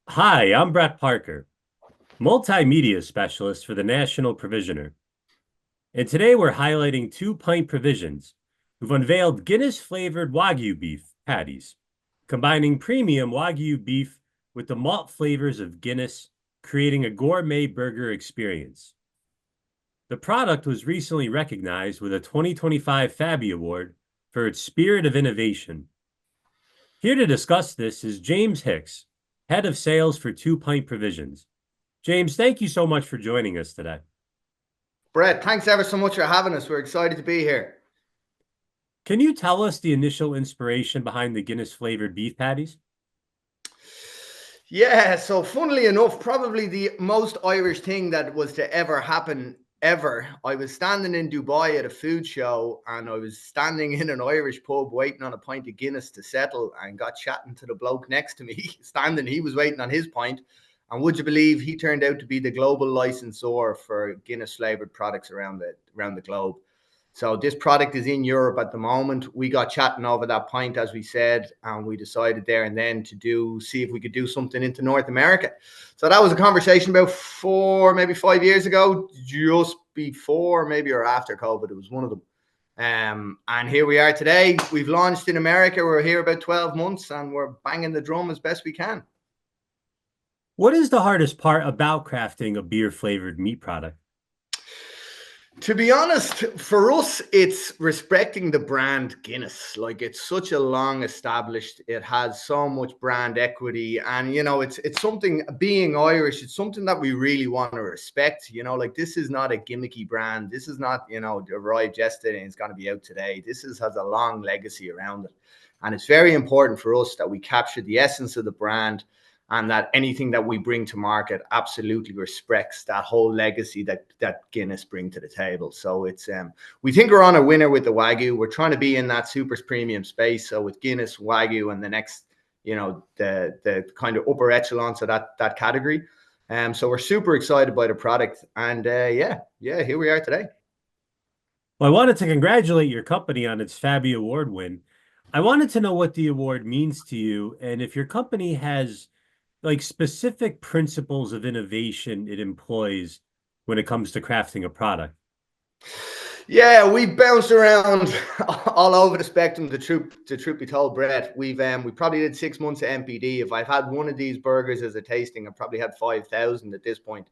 Hi, I'm Brett Parker, Multimedia Specialist for the National Provisioner. And today we're highlighting two Pint Provisions who've unveiled Guinness-Flavored Wagyu Beef Patties, combining premium Wagyu beef with the malt flavors of Guinness, creating a gourmet burger experience. The product was recently recognized with a 2025 FABI Award for its spirit of innovation. Here to discuss this is James Hicks, Head of Sales for Two Pint Provisions. James, thank you so much for joining us today. Brett, thanks ever so much for having us. We're excited to be here. Can you tell us the initial inspiration behind the Guinness flavored beef patties? Yeah, so funnily enough, probably the most Irish thing that was to ever happen ever. I was standing in Dubai at a food show and I was standing in an Irish pub waiting on a pint of Guinness to settle and got chatting to the bloke next to me standing. He was waiting on his pint. And would you believe he turned out to be the global licensor for Guinness flavored products around the globe. So this product is in Europe at the moment. We got chatting over that pint, as we said, and we decided there and then to see if we could do something into North America. So that was a conversation about 4, maybe 5 years ago, just before maybe or after COVID. It was one of them. And here we are today. We've launched in America. We're here about 12 months and we're banging the drum as best we can. What is the hardest part about crafting a beer flavored meat product? To be honest, for us, it's respecting the brand Guinness. Like it's such a long established, it has so much brand equity, and it's something. Being Irish, it's something that we really want to respect. Like this is not a gimmicky brand. This is not arrived yesterday and it's going to be out today. Has a long legacy around it, and it's very important for us that we capture the essence of the brand and that anything that we bring to market absolutely respects that whole legacy that Guinness bring to the table. So it's we think we're on a winner with the Wagyu. We're trying to be in that super premium space. So with Guinness, Wagyu, and the next, the kind of upper echelons of that category. So we're super excited by the product, and yeah, here we are today. Well, I wanted to congratulate your company on its FABI Award win. I wanted to know what the award means to you and if your company has like specific principles of innovation it employs when it comes to crafting a product. Yeah, we bounced around all over the spectrum. The truth be told, Brett, we probably did 6 months of MPD. If I've had one of these burgers as a tasting, I've probably had 5,000 at this point.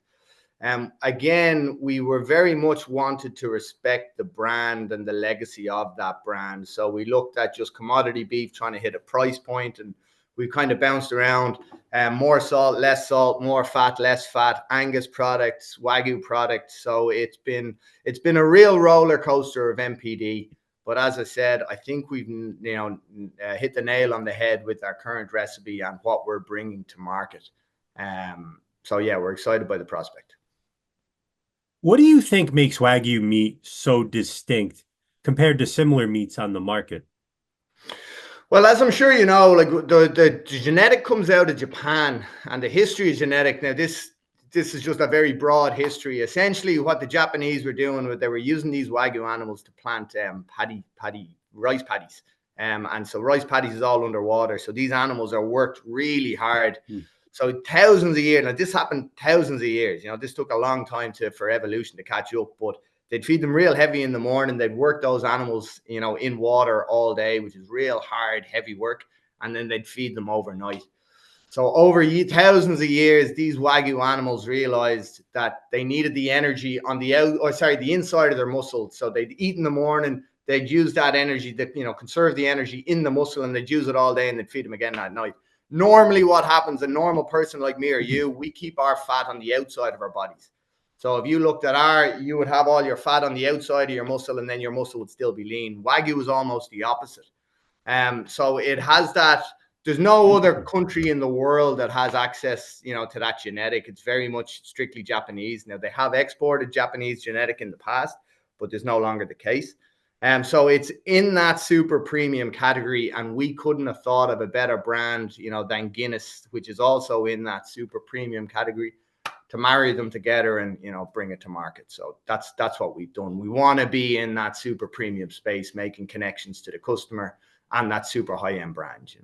Again, we were very much wanted to respect the brand and the legacy of that brand. So we looked at just commodity beef, trying to hit a price point, and we kind of bounced around. More salt, more fat, less fat, Angus products, Wagyu products. So it's been a real roller coaster of MPD. But as I said, I think we've hit the nail on the head with our current recipe and what we're bringing to market. So yeah, we're excited by the prospect. What do you think makes Wagyu meat so distinct compared to similar meats on the market? Well, as I'm sure you know, like the genetic comes out of Japan, and the history is genetic. Now, this is just a very broad history. Essentially, what the Japanese were doing was they were using these Wagyu animals to plant rice paddies. And so rice paddies is all underwater. So these animals are worked really hard. Hmm. So thousands of years. Now, this happened thousands of years. This took a long time for evolution to catch up, but they'd feed them real heavy in the morning. They'd work those animals, in water all day, which is real hard, heavy work. And then they'd feed them overnight. So over thousands of years, these Wagyu animals realized that they needed the energy on the inside of their muscle. So they'd eat in the morning, they'd use that energy, conserve the energy in the muscle, and they'd use it all day, and they'd feed them again at night. Normally, what happens, a normal person like me or you, we keep our fat on the outside of our bodies. So if you looked at you would have all your fat on the outside of your muscle, and then your muscle would still be lean. Wagyu is almost the opposite. So it has that. There's no other country in the world that has access, to that genetic. It's very much strictly Japanese. Now they have exported Japanese genetic in the past, but there's no longer the case. So it's in that super premium category, and we couldn't have thought of a better brand, than Guinness, which is also in that super premium category, to marry them together and bring it to market. So that's what we've done. We want to be in that super premium space, making connections to the customer and that super high end brand.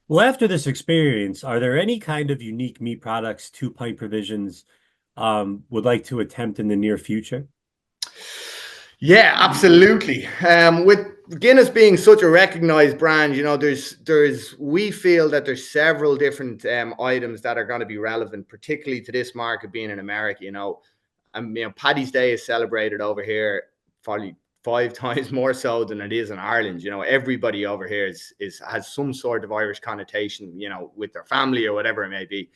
Well, after this experience, are there any kind of unique meat products to Pint Provisions would like to attempt in the near future? Yeah, absolutely. With Guinness being such a recognized brand, we feel that there's several different items that are going to be relevant, particularly to this market being in America. Paddy's Day is celebrated over here probably 5 times more so than it is in Ireland. Everybody over here has some sort of Irish connotation, with their family or whatever it may be.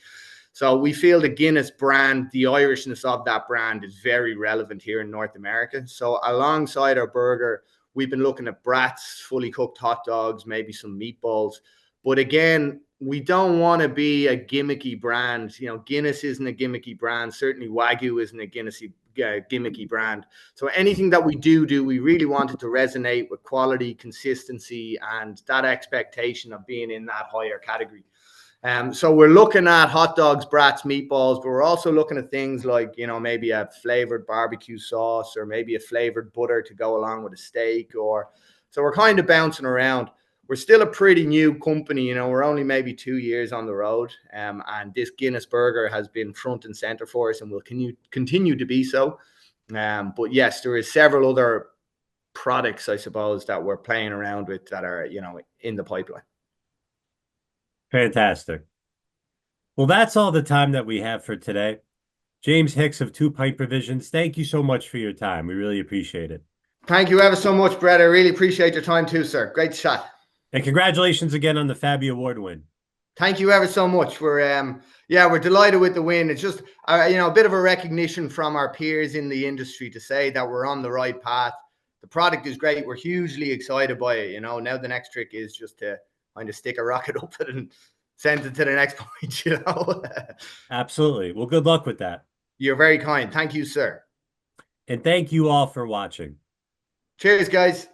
So we feel the Guinness brand, the Irishness of that brand is very relevant here in North America. So alongside our burger, we've been looking at brats, fully cooked hot dogs, maybe some meatballs. But again, we don't want to be a gimmicky brand. Guinness isn't a gimmicky brand. Certainly Wagyu isn't a gimmicky brand. So anything that we do, we really want it to resonate with quality, consistency, and that expectation of being in that higher category. So we're looking at hot dogs, brats, meatballs, but we're also looking at things like, maybe a flavored barbecue sauce or maybe a flavored butter to go along with a steak. So we're kind of bouncing around. We're still a pretty new company. We're only maybe 2 years on the road. And this Guinness burger has been front and center for us and will continue to be so. But yes, there is several other products, I suppose, that we're playing around with that are, in the pipeline. Fantastic. Well, that's all the time that we have for today. James Hicks of Pint Provisions, thank you so much for your time. We really appreciate it. Thank you ever so much, Brett. I really appreciate your time too, sir. Great shot. And congratulations again on the FABI Award win. Thank you ever so much. We're delighted with the win. It's just a bit of a recognition from our peers in the industry to say that we're on the right path. The product is great. We're hugely excited by it. Now the next trick is just to kind of stick a rocket up it and send it to the next point. Absolutely. Well, good luck with that. You're very kind. Thank you, sir. And thank you all for watching. Cheers, guys.